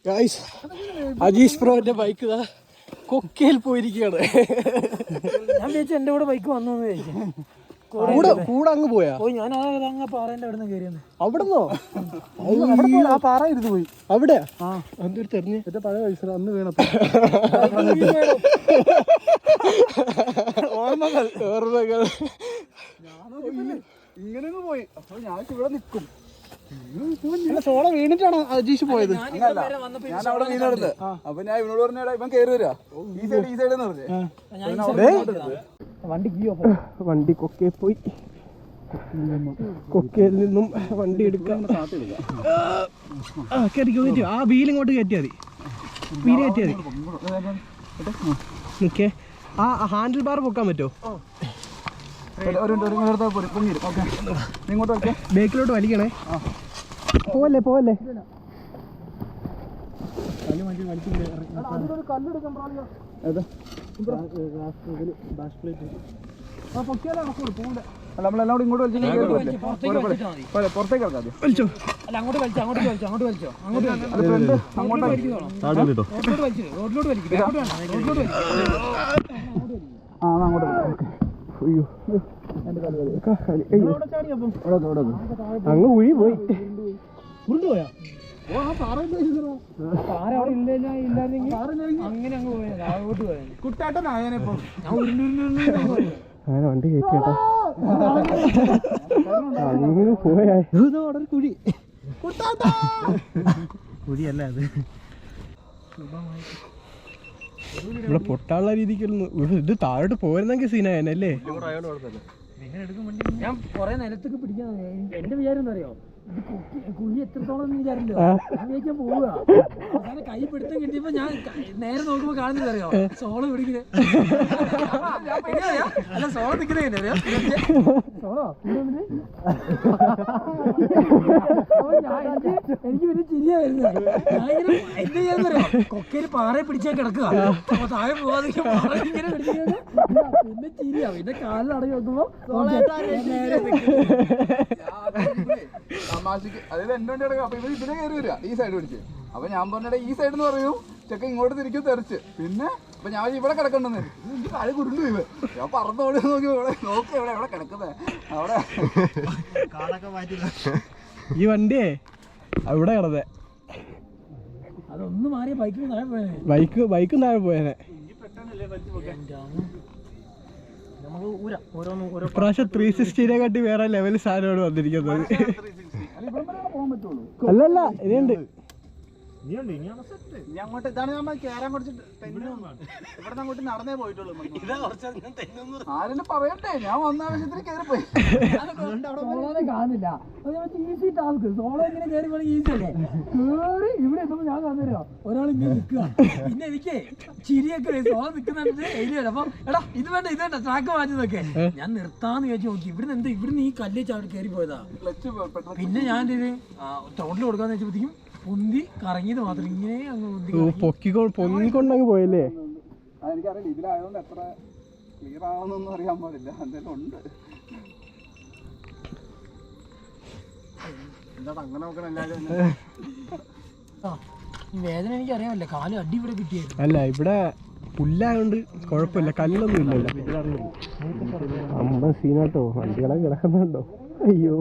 Guys, Ajeesh ബ്രോന്റെ bike കൊക്കയിൽ പോയിരിക്കുകയാണ്. ഞാൻ വിചാരിച്ചു എന്റെ കൂടെ ബൈക്ക് വന്നു കൂടെ അങ്ങ് പോയാ പോയി. ഞാൻ അങ്ങ് പാറേന്റെ അവിടെ നിന്ന് കയറിയെന്ന്. അവിടെന്നോ? ആ പാറ ഇരുന്ന് പോയി. അവിടെ എന്തൊരു തെരഞ്ഞ് എന്റെ പഴയ പൈസ അന്ന് വീണപ്പോ ഓർമ്മകൾ ഇങ്ങനെ പോയി. അപ്പൊ ഞാൻ ഇവിടെ നിൽക്കും. സോള വീണിട്ടാണ് അജീഷ് പോയത്. ഞാൻ അവിടെ വീണെടുത്ത് അപ്പൊ ഞാൻ ഇവനോട് പറഞ്ഞാ ഇവൻ കയറി വരാ ഈ സൈഡ് എന്ന് പറഞ്ഞേ. വണ്ടി കൊക്കയിൽ പോയി. കൊക്കയിൽ നിന്നും വണ്ടി എടുക്കാം. ആ വീലിങ്ങോട്ട് കയറ്റിയാൽ മതി. വീല് കയറ്റിയാൽ മതി. ഓക്കെ. ആ ഹാൻഡിൽ ബാർ പൊക്കാൻ പറ്റുമോ? ബേക്കിലോട്ട് വലിക്കണേ. പോവല്ലേ പോവല്ലേ. നമ്മളെല്ലാം കൂടി ഇങ്ങോട്ട് പുറത്തേക്ക് വലിച്ചോ. അങ്ങ് കുഴി പോയി. ഉരുണ്ടുപോയാ? അങ്ങനെ വണ്ടി കയറ്റിയേട്ടാ. അങ്ങനെ പോയാ കുഴി. കുഴിയല്ല അത്. ഇവിടെ പൊട്ടാനുള്ള രീതിക്കൊന്നും ഇത് താഴോട്ട് പോരുന്നെങ്കിൽ സീനായല്ലേ. ഞാൻ കൊറേ നിലത്തൊക്കെ പിടിക്കാൻ എന്റെ വിചാരം എന്താ അറിയോ, കുഴി എത്രത്തോളം വിചാരില്ലോ. ഞാൻ വിചാരിക്കാൻ പോവുക. അങ്ങനെ കൈ പിടുത്തം കിട്ടിയപ്പോ ഞാൻ നേരെ നോക്കുമ്പോ കാണുന്നില്ല അറിയോ, സോള് പിടിക്കുന്നത്. അല്ല സോള നിൽക്കുന്നത് അറിയോ, സോളോ എനിക്ക് പിന്നെ ചിരിയാ വരുന്നത്. ഞാനിങ്ങനെ എന്ത് ചെയ്യാന്നറിയോ, കൊക്കയില് പാറയെ പിടിച്ചാൽ കിടക്കുക. അപ്പൊ താഴെ പോവാതെ ഇങ്ങനെ പിടിക്കുന്നത്. പിന്നെ ചിരിയാ. പിന്നെ കാലിലടങ്ങി നോക്കുമ്പോ തമാശക്ക് അതായത് എന്റെ വണ്ടി കിടക്കുക. അപ്പൊ ഇവര് ഇതിനെ കയറി വരിക ഈ സൈഡ് പിടിച്ച്. അപ്പൊ ഞാൻ പറഞ്ഞ ഈ സൈഡ് എന്ന് പറയും, ചെക്ക ഇങ്ങോട്ട് തിരിക്കും തെറിച്ച്. പിന്നെ അപ്പൊ ഞാൻ ഇവിടെ കിടക്കണ്ടെന്ന് എനിക്ക് കാല് കുരുണ്ടു പോയി. ഞാൻ പറന്നോടി നോക്കി നോക്കി എവിടെ കിടക്കുന്നത് അവിടെ. ഈ വണ്ടിയേ അവിടെ കിടന്നേ. അതൊന്ന് മാറിയ ബൈക്കിന് താഴെ പോയേ. ബൈക്കും താഴെ പോയേനെ. ഇപ്രാവശ്യം 360നെ കാട്ടി വേറെ ലെവൽ സാധനമാണ് വന്നിരിക്കുന്നത്. അല്ലല്ല ഇനിയുണ്ട്. നടന്നേ പോയിട്ടുള്ളൂ. ആരെങ്കിലും പറയണ്ടേ, ഞാൻ വന്ന ആവശ്യത്തിന് കയറിപ്പോയി. കാണുന്നില്ല. Easy task. സോളോ ഇങ്ങനെ കയറി പോയി ഈസി അല്ലേ. കേറി ഇവിടെ എത്തുമ്പോ ഞാൻ കാണുന്നോ ഒരാൾ ഇങ്ങനെ നിൽക്കുക. പിന്നെ എനിക്ക് ചിരിയൊക്കെ സോളോ നിൽക്കുന്നുണ്ട്. എഴുതി അപ്പൊ എടാ ഇത് വേണ്ട ട്രാക്ക് മാറ്റുന്നൊക്കെ. ഞാൻ നിർത്താന്ന് ചോദിച്ചു നോക്കി. ഇവിടുന്ന് ഈ കല്ല് ചാടി കയറി പോയതാ. പിന്നെ ഞാൻ ടോട്ടൽ കൊടുക്കാന്ന് വെച്ചപ്പോഴത്തേക്കും പൊന്തി കറങ്ങിയത് മാത്രം ഇങ്ങനെ അങ്ങ് പൊങ്ങിക്കൊണ്ടങ്ങ് പോയല്ലേ. എനിക്കറിയില്ല ഇതിലായതുകൊണ്ട് എത്ര ക്ലിയർ ആവുന്നൊന്നും അറിയാൻ പാടില്ല. എന്തെങ്കിലും ഉണ്ട്. എന്താ അങ്ങനെ നോക്കണം എല്ലാവരും. ഈ വേദന എനിക്ക് അറിയാമല്ലേ. കാല് അടി ഇവിടെ കിട്ടിയായിരുന്നു. അല്ല ഇവിടെ പുല്ലായോണ്ട് കുഴപ്പമില്ല, കല്ലൊന്നും ഇല്ലല്ലോ. അമ്മ സീനാട്ടോ. വണ്ടികളെ കിടക്കുന്നുണ്ടോ? അയ്യോ.